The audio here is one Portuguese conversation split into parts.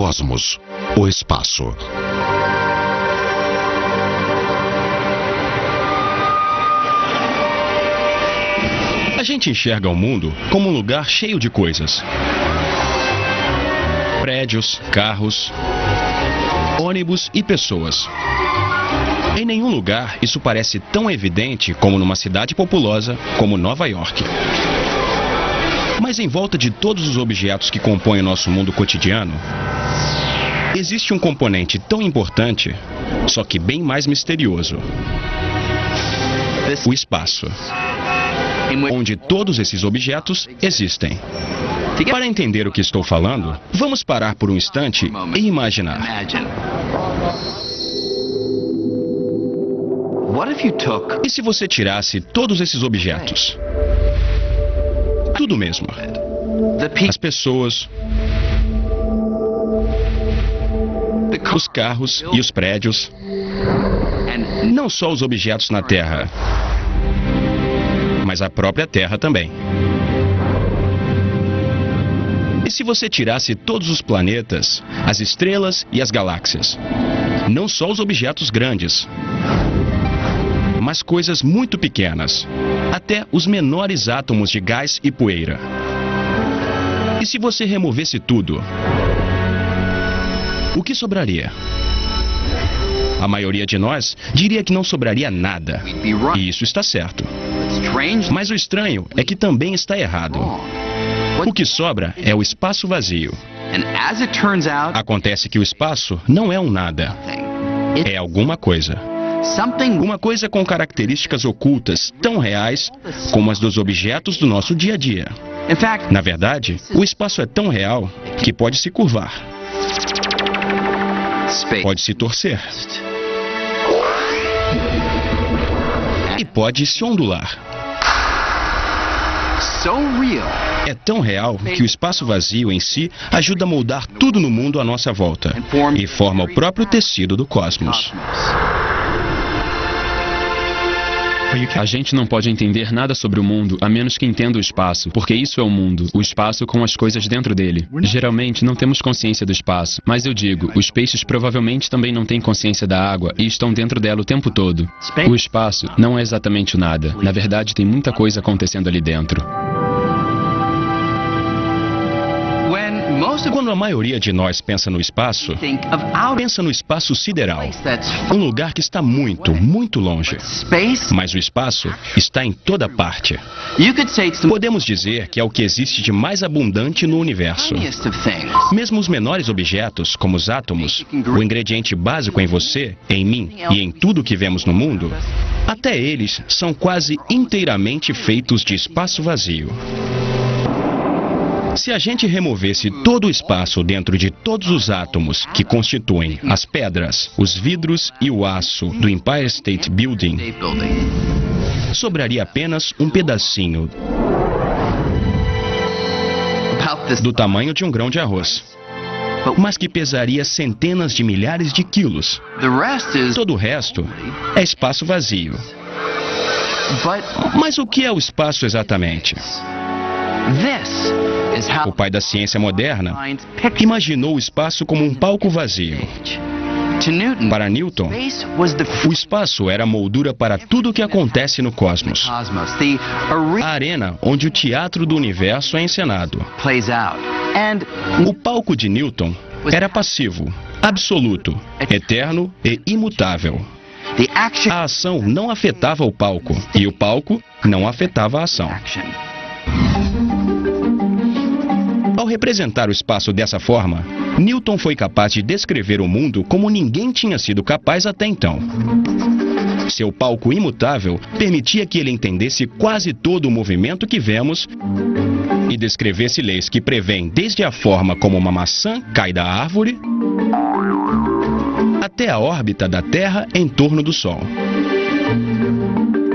cosmos, o espaço. A gente enxerga o mundo como um lugar cheio de coisas. Prédios, carros, ônibus e pessoas. Em nenhum lugar isso parece tão evidente como numa cidade populosa como Nova York. Mas em volta de todos os objetos que compõem o nosso mundo cotidiano, existe um componente tão importante, só que bem mais misterioso: o espaço, onde todos esses objetos existem. Para entender o que estou falando, vamos parar por um instante e imaginar. E se você tirasse todos esses objetos? Tudo mesmo. As pessoas, os carros e os prédios. Não só os objetos na Terra, mas a própria Terra também. E se você tirasse todos os planetas, as estrelas e as galáxias? Não só os objetos grandes, mas coisas muito pequenas, até os menores átomos de gás e poeira. E se você removesse tudo, o que sobraria? A maioria de nós diria que não sobraria nada, e isso está certo. Mas o estranho é que também está errado. O que sobra é o espaço vazio. Acontece que o espaço não é um nada, é alguma coisa. Uma coisa com características ocultas tão reais como as dos objetos do nosso dia a dia. Na verdade, o espaço é tão real que pode se curvar, pode se torcer e pode se ondular. É tão real que o espaço vazio em si ajuda a moldar tudo no mundo à nossa volta e forma o próprio tecido do cosmos. A gente não pode entender nada sobre o mundo a menos que entenda o espaço, porque isso é o mundo, o espaço com as coisas dentro dele. Geralmente não temos consciência do espaço, mas eu digo, os peixes provavelmente também não têm consciência da água e estão dentro dela o tempo todo. O espaço não é exatamente o nada, na verdade tem muita coisa acontecendo ali dentro. Quando a maioria de nós pensa no espaço sideral, um lugar que está muito, muito longe. Mas o espaço está em toda parte. Podemos dizer que é o que existe de mais abundante no universo. Mesmo os menores objetos, como os átomos, o ingrediente básico em você, em mim e em tudo que vemos no mundo, até eles são quase inteiramente feitos de espaço vazio. Se a gente removesse todo o espaço dentro de todos os átomos que constituem as pedras, os vidros e o aço do Empire State Building, sobraria apenas um pedacinho do tamanho de um grão de arroz, mas que pesaria centenas de milhares de quilos. Todo o resto é espaço vazio. Mas o que é o espaço exatamente? O pai da ciência moderna imaginou o espaço como um palco vazio. Para Newton, o espaço era a moldura para tudo o que acontece no cosmos. A arena onde o teatro do universo é encenado. O palco de Newton era passivo, absoluto, eterno e imutável. A ação não afetava o palco e o palco não afetava a ação. Ao representar o espaço dessa forma, Newton foi capaz de descrever o mundo como ninguém tinha sido capaz até então. Seu palco imutável permitia que ele entendesse quase todo o movimento que vemos e descrevesse leis que prevêem desde a forma como uma maçã cai da árvore até a órbita da Terra em torno do Sol.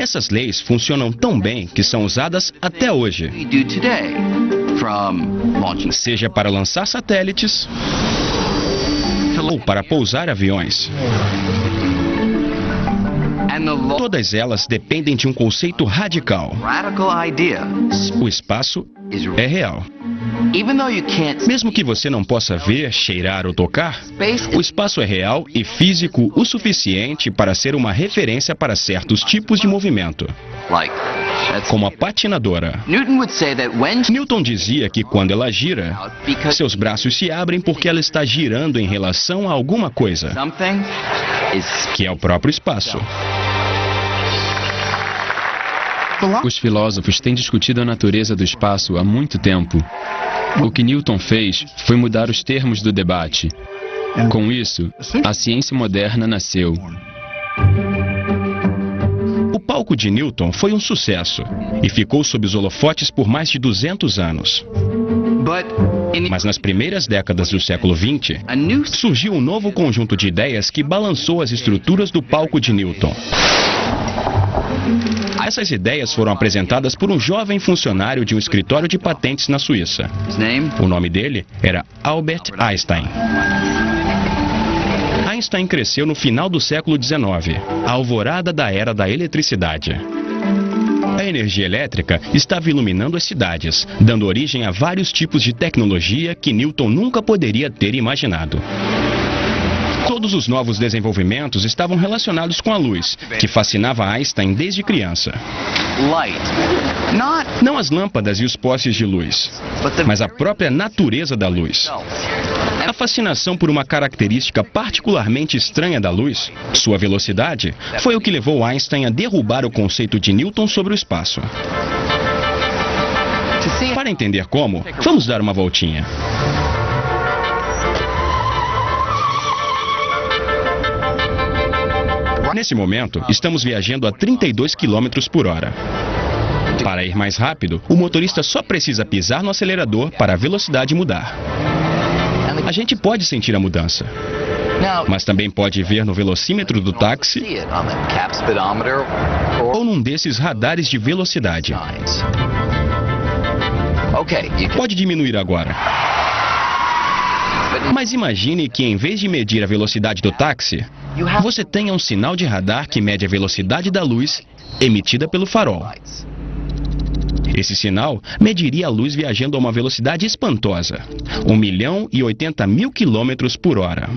Essas leis funcionam tão bem que são usadas até hoje, seja para lançar satélites ou para pousar aviões. Todas elas dependem de um conceito radical: o espaço é real. Mesmo que você não possa ver, cheirar ou tocar, o espaço é real e físico o suficiente para ser uma referência para certos tipos de movimento, como a patinadora. Newton dizia que quando ela gira, seus braços se abrem porque ela está girando em relação a alguma coisa, que é o próprio espaço. Os filósofos têm discutido a natureza do espaço há muito tempo. O que Newton fez foi mudar os termos do debate. Com isso, a ciência moderna nasceu. O palco de Newton foi um sucesso e ficou sob os holofotes por mais de 200 anos. Mas nas primeiras décadas do século XX, surgiu um novo conjunto de ideias que balançou as estruturas do palco de Newton. Essas ideias foram apresentadas por um jovem funcionário de um escritório de patentes na Suíça. O nome dele era Albert Einstein. Einstein cresceu no final do século XIX, a alvorada da era da eletricidade. A energia elétrica estava iluminando as cidades, dando origem a vários tipos de tecnologia que Newton nunca poderia ter imaginado. Todos os novos desenvolvimentos estavam relacionados com a luz, que fascinava Einstein desde criança. Não as lâmpadas e os postes de luz, mas a própria natureza da luz. A fascinação por uma característica particularmente estranha da luz, sua velocidade, foi o que levou Einstein a derrubar o conceito de Newton sobre o espaço. Para entender como, vamos dar uma voltinha. Nesse momento, estamos viajando a 32 km por hora. Para ir mais rápido, o motorista só precisa pisar no acelerador para a velocidade mudar. A gente pode sentir a mudança, mas também pode ver no velocímetro do táxi ou num desses radares de velocidade. Pode diminuir agora. Mas imagine que em vez de medir a velocidade do táxi, você tenha um sinal de radar que mede a velocidade da luz emitida pelo farol. Esse sinal mediria a luz viajando a uma velocidade espantosa, 1.080.000 km por hora.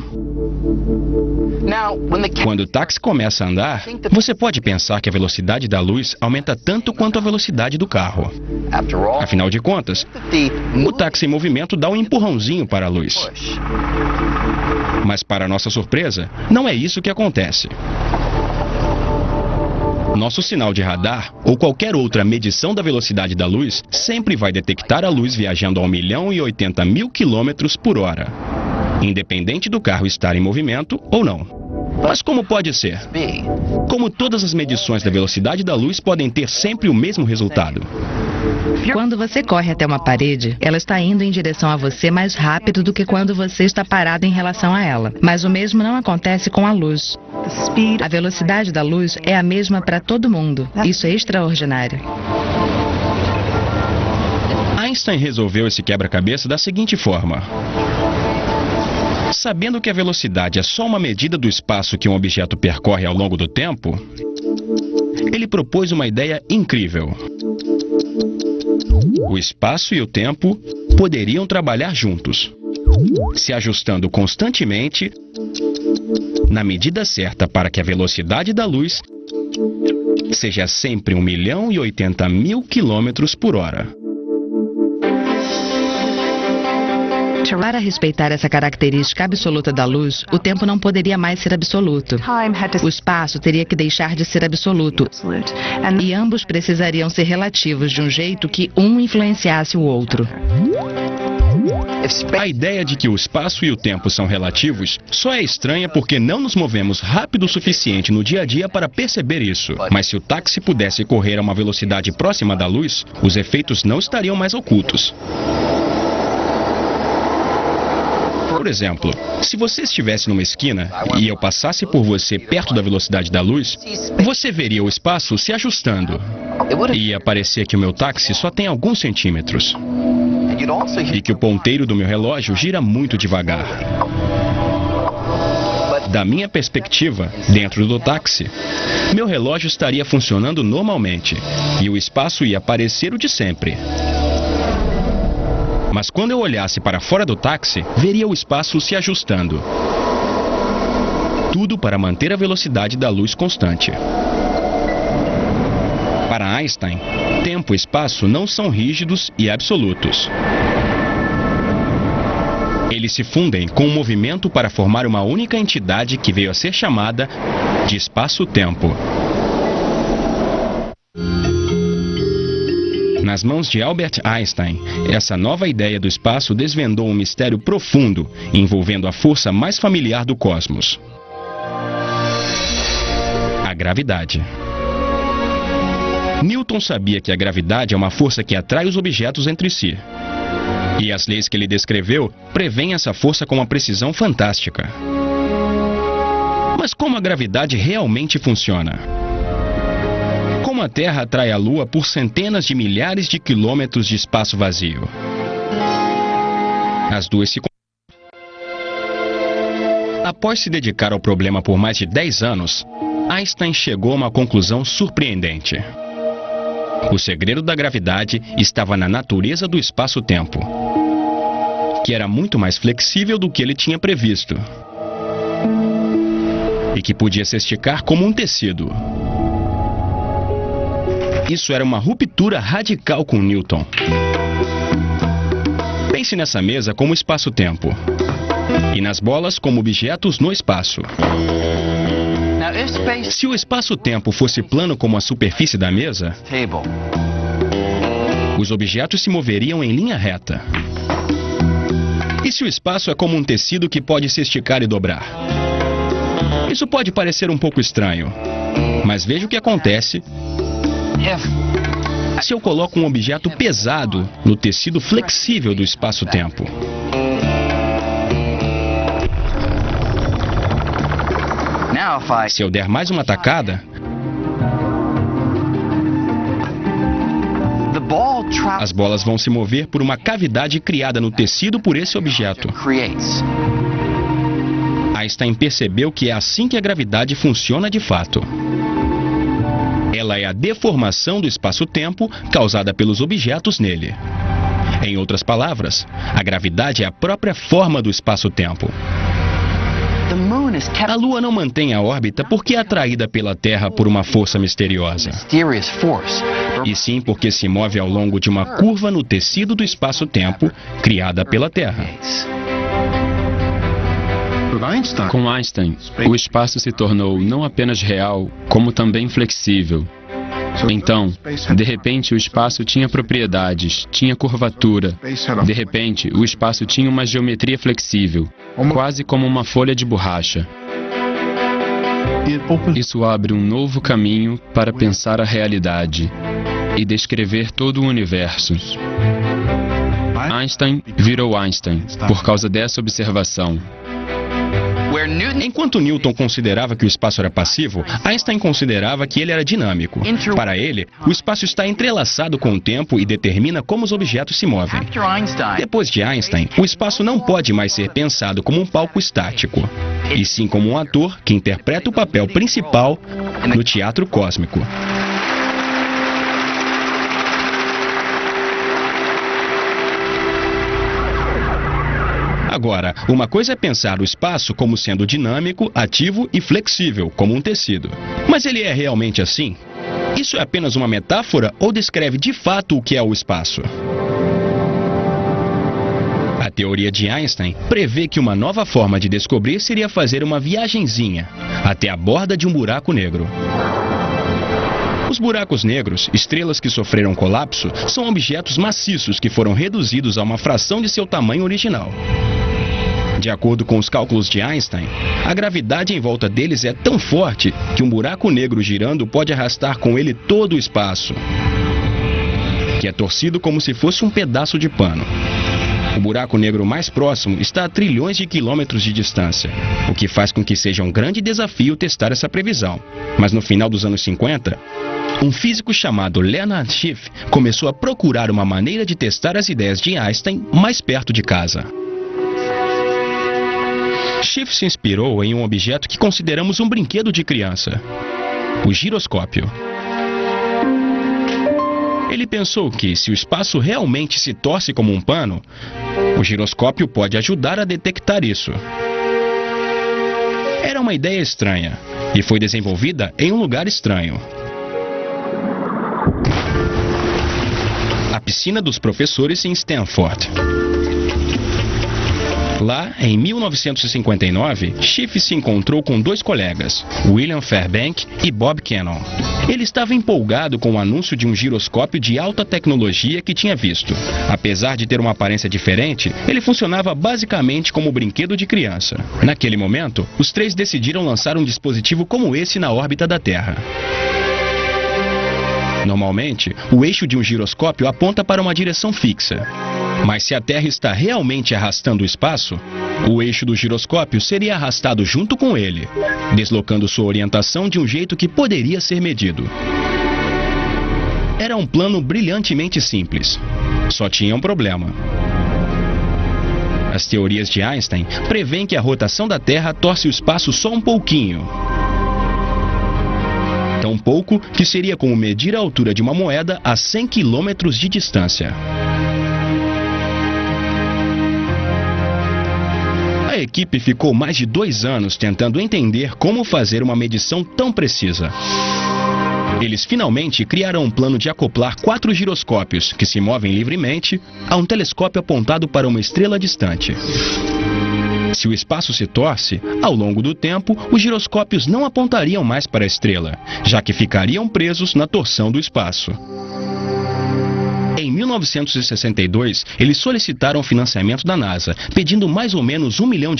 Quando o táxi começa a andar, você pode pensar que a velocidade da luz aumenta tanto quanto a velocidade do carro. Afinal de contas, o táxi em movimento dá um empurrãozinho para a luz. Mas, para nossa surpresa, não é isso que acontece. Nosso sinal de radar, ou qualquer outra medição da velocidade da luz, sempre vai detectar a luz viajando a 1.080.000 km por hora, independente do carro estar em movimento ou não. Mas como pode ser? Como todas as medições da velocidade da luz podem ter sempre o mesmo resultado? Quando você corre até uma parede, ela está indo em direção a você mais rápido do que quando você está parado em relação a ela. Mas o mesmo não acontece com a luz. A velocidade da luz é a mesma para todo mundo. Isso é extraordinário. Einstein resolveu esse quebra-cabeça da seguinte forma. Sabendo que a velocidade é só uma medida do espaço que um objeto percorre ao longo do tempo, ele propôs uma ideia incrível. O espaço e o tempo poderiam trabalhar juntos, se ajustando constantemente na medida certa para que a velocidade da luz seja sempre 1.080.000 km por hora. Para respeitar essa característica absoluta da luz, o tempo não poderia mais ser absoluto. O espaço teria que deixar de ser absoluto. E ambos precisariam ser relativos de um jeito que um influenciasse o outro. A ideia de que o espaço e o tempo são relativos só é estranha porque não nos movemos rápido o suficiente no dia a dia para perceber isso. Mas se o táxi pudesse correr a uma velocidade próxima da luz, os efeitos não estariam mais ocultos. Por exemplo, se você estivesse numa esquina e eu passasse por você perto da velocidade da luz, você veria o espaço se ajustando. E ia parecer que o meu táxi só tem alguns centímetros. E que o ponteiro do meu relógio gira muito devagar. Da minha perspectiva, dentro do táxi, meu relógio estaria funcionando normalmente e o espaço ia parecer o de sempre. Mas Mas quando eu olhasse para fora do táxi, veria o espaço se ajustando. Tudo para manter a velocidade da luz constante. Para Einstein, tempo e espaço não são rígidos e absolutos. Eles se fundem com o movimento para formar uma única entidade que veio a ser chamada de espaço-tempo. Nas mãos de Albert Einstein, essa nova ideia do espaço desvendou um mistério profundo envolvendo a força mais familiar do cosmos: a gravidade. Newton sabia que a gravidade é uma força que atrai os objetos entre si. E as leis que ele descreveu prevêem essa força com uma precisão fantástica. Mas como a gravidade realmente funciona? Como a Terra atrai a Lua por centenas de milhares de quilômetros de espaço vazio? As duas se... Após se dedicar ao problema por mais de 10 anos, Einstein chegou a uma conclusão surpreendente. O segredo da gravidade estava na natureza do espaço-tempo, que era muito mais flexível do que ele tinha previsto e que podia se esticar como um tecido. Isso era uma ruptura radical com Newton. Pense nessa mesa como espaço-tempo e nas bolas como objetos no espaço. Se o espaço-tempo fosse plano como a superfície da mesa, os objetos se moveriam em linha reta. E se o espaço é como um tecido que pode se esticar e dobrar? Isso pode parecer um pouco estranho, mas veja o que acontece se eu coloco um objeto pesado no tecido flexível do espaço-tempo. Se eu der mais uma tacada, as bolas vão se mover por uma cavidade criada no tecido por esse objeto. Einstein percebeu que é assim que a gravidade funciona de fato. Ela é a deformação do espaço-tempo causada pelos objetos nele. Em outras palavras, a gravidade é a própria forma do espaço-tempo. A Lua não mantém a órbita porque é atraída pela Terra por uma força misteriosa, e sim porque se move ao longo de uma curva no tecido do espaço-tempo criada pela Terra. Com Einstein, o espaço se tornou não apenas real, como também flexível. Então, de repente, o espaço tinha propriedades, tinha curvatura. De repente, o espaço tinha uma geometria flexível, quase como uma folha de borracha. Isso abre um novo caminho para pensar a realidade e descrever todo o universo. Einstein virou Einstein por causa dessa observação. Enquanto Newton considerava que o espaço era passivo, Einstein considerava que ele era dinâmico. Para ele, o espaço está entrelaçado com o tempo e determina como os objetos se movem. Depois de Einstein, o espaço não pode mais ser pensado como um palco estático, e sim como um ator que interpreta o papel principal no teatro cósmico. Agora, uma coisa é pensar o espaço como sendo dinâmico, ativo e flexível, como um tecido. Mas ele é realmente assim? Isso é apenas uma metáfora ou descreve de fato o que é o espaço? A teoria de Einstein prevê que uma nova forma de descobrir seria fazer uma viagenzinha até a borda de um buraco negro. Os buracos negros, estrelas que sofreram colapso, são objetos maciços que foram reduzidos a uma fração de seu tamanho original. De acordo com os cálculos de Einstein, a gravidade em volta deles é tão forte que um buraco negro girando pode arrastar com ele todo o espaço, que é torcido como se fosse um pedaço de pano. O buraco negro mais próximo está a trilhões de quilômetros de distância, o que faz com que seja um grande desafio testar essa previsão. Mas no final dos anos 50, um físico chamado Leonard Schiff começou a procurar uma maneira de testar as ideias de Einstein mais perto de casa. Schiff se inspirou em um objeto que consideramos um brinquedo de criança: o giroscópio. Ele pensou que, se o espaço realmente se torce como um pano, o giroscópio pode ajudar a detectar isso. Era uma ideia estranha e foi desenvolvida em um lugar estranho. A piscina dos professores em Stanford. Lá, em 1959, Schiff se encontrou com dois colegas, William Fairbank e Bob Cannon. Ele estava empolgado com o anúncio de um giroscópio de alta tecnologia que tinha visto. Apesar de ter uma aparência diferente, ele funcionava basicamente como um brinquedo de criança. Naquele momento, os três decidiram lançar um dispositivo como esse na órbita da Terra. Normalmente, o eixo de um giroscópio aponta para uma direção fixa. Mas se a Terra está realmente arrastando o espaço, o eixo do giroscópio seria arrastado junto com ele, deslocando sua orientação de um jeito que poderia ser medido. Era um plano brilhantemente simples. Só tinha um problema. As teorias de Einstein prevêem que a rotação da Terra torce o espaço só um pouquinho. Tão pouco que seria como medir a altura de uma moeda a 100 quilômetros de distância. A equipe ficou mais de 2 anos tentando entender como fazer uma medição tão precisa. Eles finalmente criaram um plano de acoplar 4 giroscópios que se movem livremente a um telescópio apontado para uma estrela distante. Se o espaço se torce, ao longo do tempo, os giroscópios não apontariam mais para a estrela, já que ficariam presos na torção do espaço. Em 1962, eles solicitaram financiamento da NASA, pedindo mais ou menos $1 milhão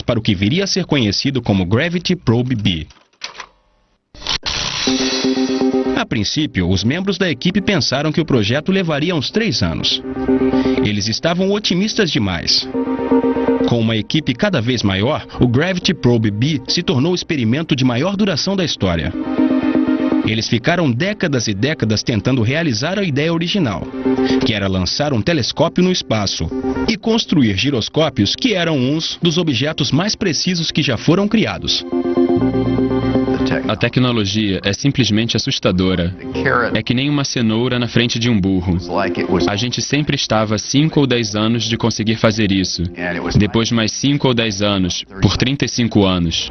para o que viria a ser conhecido como Gravity Probe B. A princípio, os membros da equipe pensaram que o projeto levaria uns 3 anos. Eles estavam otimistas demais. Com uma equipe cada vez maior, o Gravity Probe B se tornou o experimento de maior duração da história. Eles ficaram décadas e décadas tentando realizar a ideia original, que era lançar um telescópio no espaço e construir giroscópios que eram uns dos objetos mais precisos que já foram criados. A tecnologia é simplesmente assustadora. É que nem uma cenoura na frente de um burro. A gente sempre estava a 5 ou 10 anos de conseguir fazer isso. Depois mais 5 ou 10 anos, por 35 anos.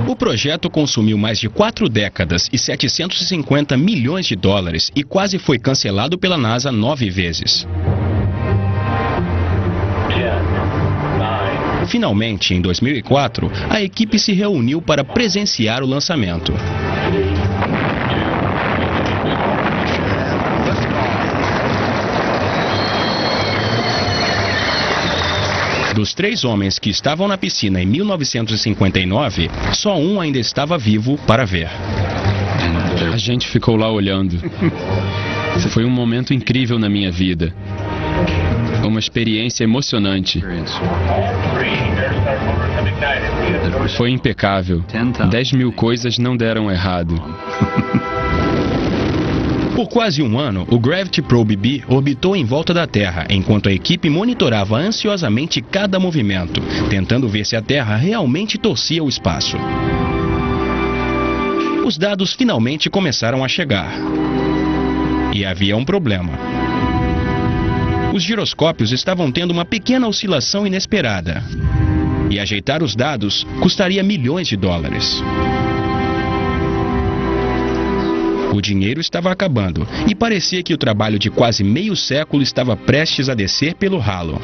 O projeto consumiu mais de 4 décadas e $750 milhões e quase foi cancelado pela NASA 9 vezes. Finalmente, em 2004, a equipe se reuniu para presenciar o lançamento. Dos 3 homens que estavam na piscina em 1959, só um ainda estava vivo para ver. A gente ficou lá olhando. Foi um momento incrível na minha vida. Uma experiência emocionante. Foi impecável. 10 mil coisas não deram errado. Por quase um ano, o Gravity Probe B orbitou em volta da Terra, enquanto a equipe monitorava ansiosamente cada movimento, tentando ver se a Terra realmente torcia o espaço. Os dados finalmente começaram a chegar. E havia um problema. Os giroscópios estavam tendo uma pequena oscilação inesperada. E ajeitar os dados custaria milhões de dólares. O dinheiro estava acabando e parecia que o trabalho de quase meio século estava prestes a descer pelo ralo.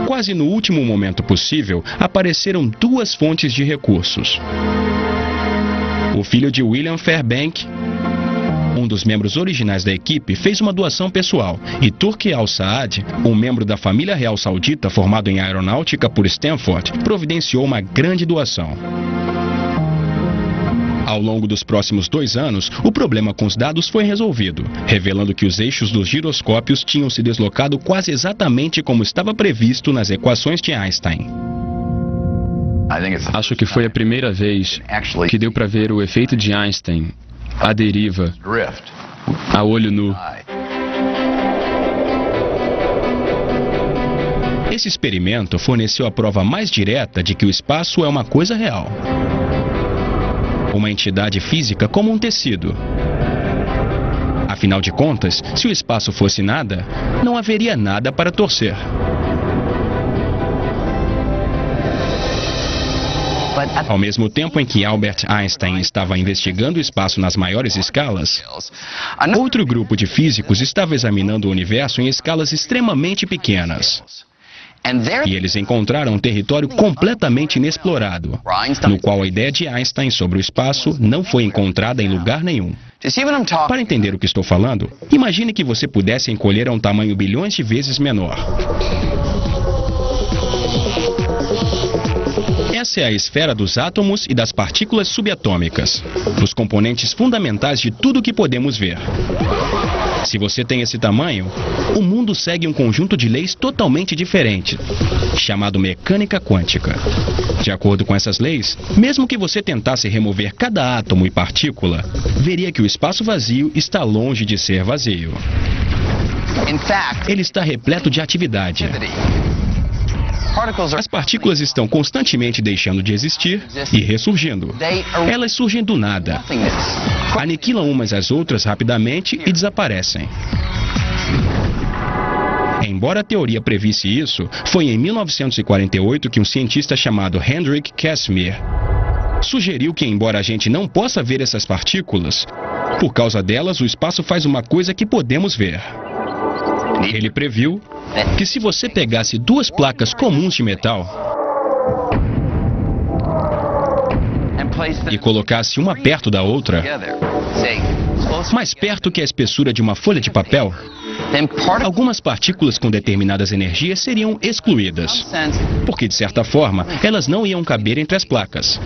Quase no último momento possível, apareceram 2 fontes de recursos. O filho de William Fairbank, um dos membros originais da equipe, fez uma doação pessoal, e Turki Al-Saad, um membro da família real saudita formado em aeronáutica por Stanford, providenciou uma grande doação. Ao longo dos próximos 2 anos, o problema com os dados foi resolvido, revelando que os eixos dos giroscópios tinham se deslocado quase exatamente como estava previsto nas equações de Einstein. Acho que foi a primeira vez que deu para ver o efeito de Einstein, a deriva, a olho nu. Esse experimento forneceu a prova mais direta de que o espaço é uma coisa real. uma entidade física como um tecido. Afinal de contas, se o espaço fosse nada, não haveria nada para torcer. Ao mesmo tempo em que Albert Einstein estava investigando o espaço nas maiores escalas, outro grupo de físicos estava examinando o universo em escalas extremamente pequenas. E eles encontraram um território completamente inexplorado, no qual a ideia de Einstein sobre o espaço não foi encontrada em lugar nenhum. Para entender o que estou falando, imagine que você pudesse encolher a um tamanho bilhões de vezes menor. Essa é a esfera dos átomos e das partículas subatômicas, os componentes fundamentais de tudo que podemos ver. Se você tem esse tamanho, o mundo segue um conjunto de leis totalmente diferente, chamado mecânica quântica. De acordo com essas leis, mesmo que você tentasse remover cada átomo e partícula, veria que o espaço vazio está longe de ser vazio. Ele está repleto de atividade. As partículas estão constantemente deixando de existir e ressurgindo. Elas surgem do nada, aniquilam umas às outras rapidamente e desaparecem. Embora a teoria previsse isso, foi em 1948 que um cientista chamado Hendrik Casimir sugeriu que, embora a gente não possa ver essas partículas, por causa delas o espaço faz uma coisa que podemos ver. Ele previu que se você pegasse duas placas comuns de metal e colocasse uma perto da outra, mais perto que a espessura de uma folha de papel, algumas partículas com determinadas energias seriam excluídas, porque de certa forma elas não iam caber entre as placas.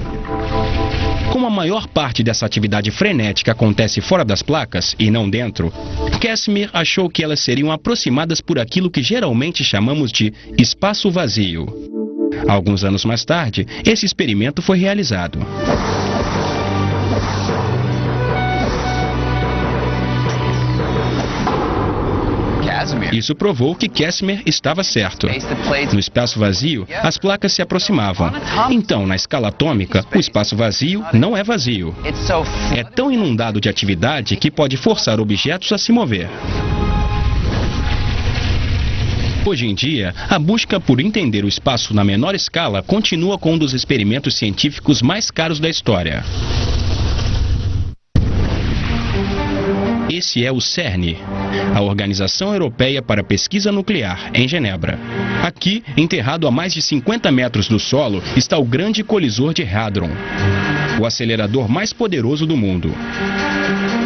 Como a maior parte dessa atividade frenética acontece fora das placas e não dentro, Casimir achou que elas seriam aproximadas por aquilo que geralmente chamamos de espaço vazio. Alguns anos mais tarde, esse experimento foi realizado. Isso provou que Casimir estava certo. No espaço vazio, as placas se aproximavam. Então, na escala atômica, o espaço vazio não é vazio. É tão inundado de atividade que pode forçar objetos a se mover. Hoje em dia, a busca por entender o espaço na menor escala continua com um dos experimentos científicos mais caros da história. Esse é o CERN, a Organização Europeia para a Pesquisa Nuclear, em Genebra. Aqui, enterrado a mais de 50 metros do solo, está o Grande Colisor de Hadron, o acelerador mais poderoso do mundo.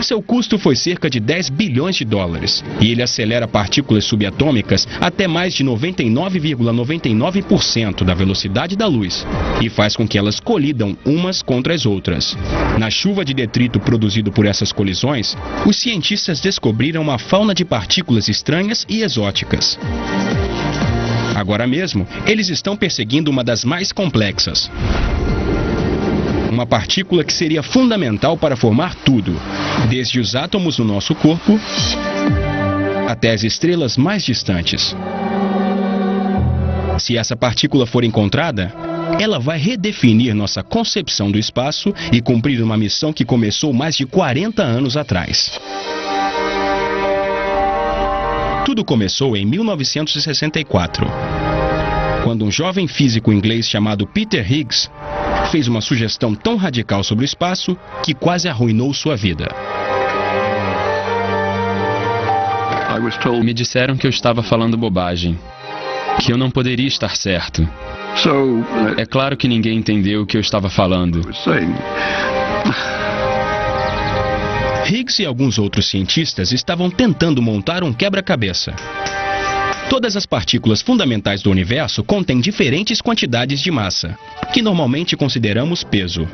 Seu custo foi cerca de 10 bilhões de dólares, e ele acelera partículas subatômicas até mais de 99,99% da velocidade da luz, e faz com que elas colidam umas contra as outras. Na chuva de detrito produzido por essas colisões, os cientistas descobriram uma fauna de partículas estranhas e exóticas. Agora mesmo, eles estão perseguindo uma das mais complexas. Uma partícula que seria fundamental para formar tudo, desde os átomos no nosso corpo até as estrelas mais distantes. Se essa partícula for encontrada, ela vai redefinir nossa concepção do espaço e cumprir uma missão que começou mais de 40 anos atrás. Tudo começou em 1964, quando um jovem físico inglês chamado Peter Higgs fez uma sugestão tão radical sobre o espaço que quase arruinou sua vida. Me disseram que eu estava falando bobagem, que eu não poderia estar certo. É claro que ninguém entendeu o que eu estava falando. Higgs e alguns outros cientistas estavam tentando montar um quebra-cabeça. Todas as partículas fundamentais do universo contêm diferentes quantidades de massa, que normalmente consideramos peso.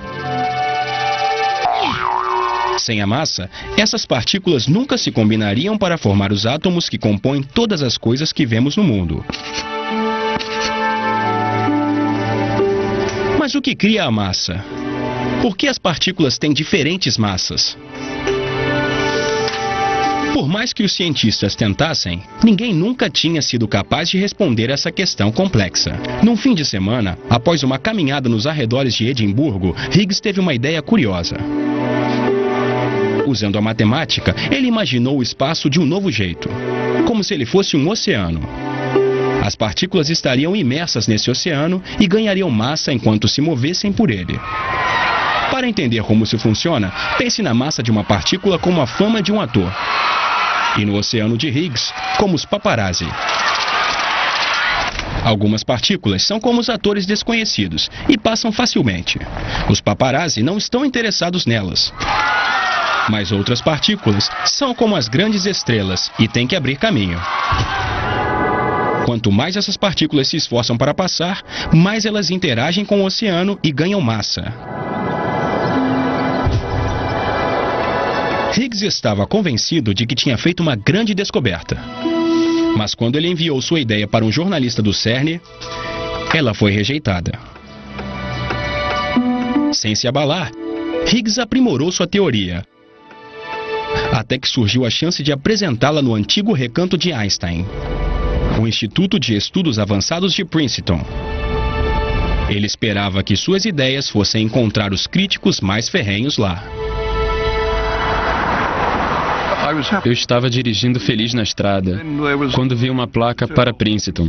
Sem a massa, essas partículas nunca se combinariam para formar os átomos que compõem todas as coisas que vemos no mundo. Mas o que cria a massa? Por que as partículas têm diferentes massas? Por mais que os cientistas tentassem, ninguém nunca tinha sido capaz de responder essa questão complexa. Num fim de semana, após uma caminhada nos arredores de Edimburgo, Higgs teve uma ideia curiosa. Usando a matemática, ele imaginou o espaço de um novo jeito, como se ele fosse um oceano. As partículas estariam imersas nesse oceano e ganhariam massa enquanto se movessem por ele. Para entender como isso funciona, pense na massa de uma partícula como a fama de um ator. E no oceano de Higgs, como os paparazzi. Algumas partículas são como os atores desconhecidos e passam facilmente. Os paparazzi não estão interessados nelas. Mas outras partículas são como as grandes estrelas e têm que abrir caminho. Quanto mais essas partículas se esforçam para passar, mais elas interagem com o oceano e ganham massa. Higgs estava convencido de que tinha feito uma grande descoberta. Mas quando ele enviou sua ideia para um jornalista do CERN, ela foi rejeitada. Sem se abalar, Higgs aprimorou sua teoria, até que surgiu a chance de apresentá-la no antigo recanto de Einstein, o Instituto de Estudos Avançados de Princeton. Ele esperava que suas ideias fossem encontrar os críticos mais ferrenhos lá. Eu estava dirigindo feliz na estrada, quando vi uma placa para Princeton.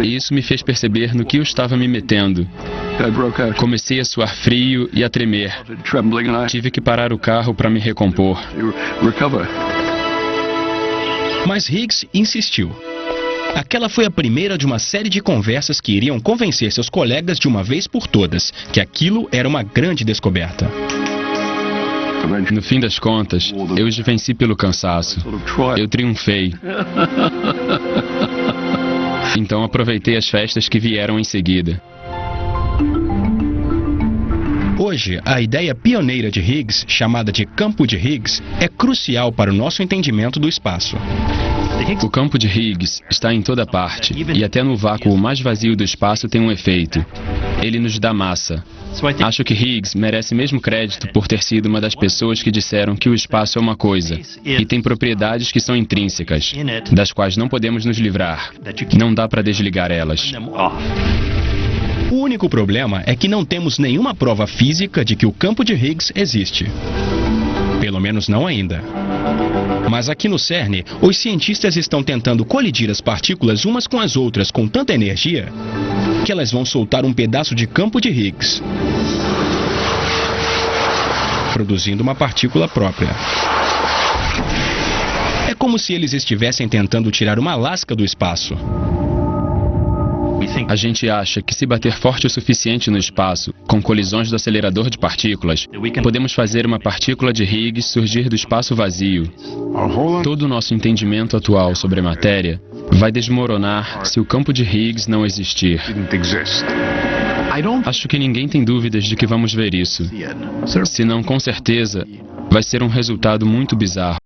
E isso me fez perceber no que eu estava me metendo. Comecei a suar frio e a tremer. Tive que parar o carro para me recompor. Mas Higgs insistiu. Aquela foi a primeira de uma série de conversas que iriam convencer seus colegas de uma vez por todas que aquilo era uma grande descoberta. No fim das contas, eu os venci pelo cansaço. Eu triunfei. Então aproveitei as festas que vieram em seguida. Hoje, a ideia pioneira de Higgs, chamada de campo de Higgs, é crucial para o nosso entendimento do espaço. O campo de Higgs está em toda parte, e até no vácuo mais vazio do espaço tem um efeito. Ele nos dá massa. Acho que Higgs merece mesmo crédito por ter sido uma das pessoas que disseram que o espaço é uma coisa, e tem propriedades que são intrínsecas, das quais não podemos nos livrar. Não dá para desligar elas. O único problema é que não temos nenhuma prova física de que o campo de Higgs existe. Pelo menos não ainda. Mas aqui no CERN, os cientistas estão tentando colidir as partículas umas com as outras com tanta energia que elas vão soltar um pedaço de campo de Higgs, produzindo uma partícula própria. É como se eles estivessem tentando tirar uma lasca do espaço. A gente acha que se bater forte o suficiente no espaço, com colisões do acelerador de partículas, podemos fazer uma partícula de Higgs surgir do espaço vazio. Todo o nosso entendimento atual sobre a matéria vai desmoronar se o campo de Higgs não existir. Acho que ninguém tem dúvidas de que vamos ver isso. Se não, com certeza, vai ser um resultado muito bizarro.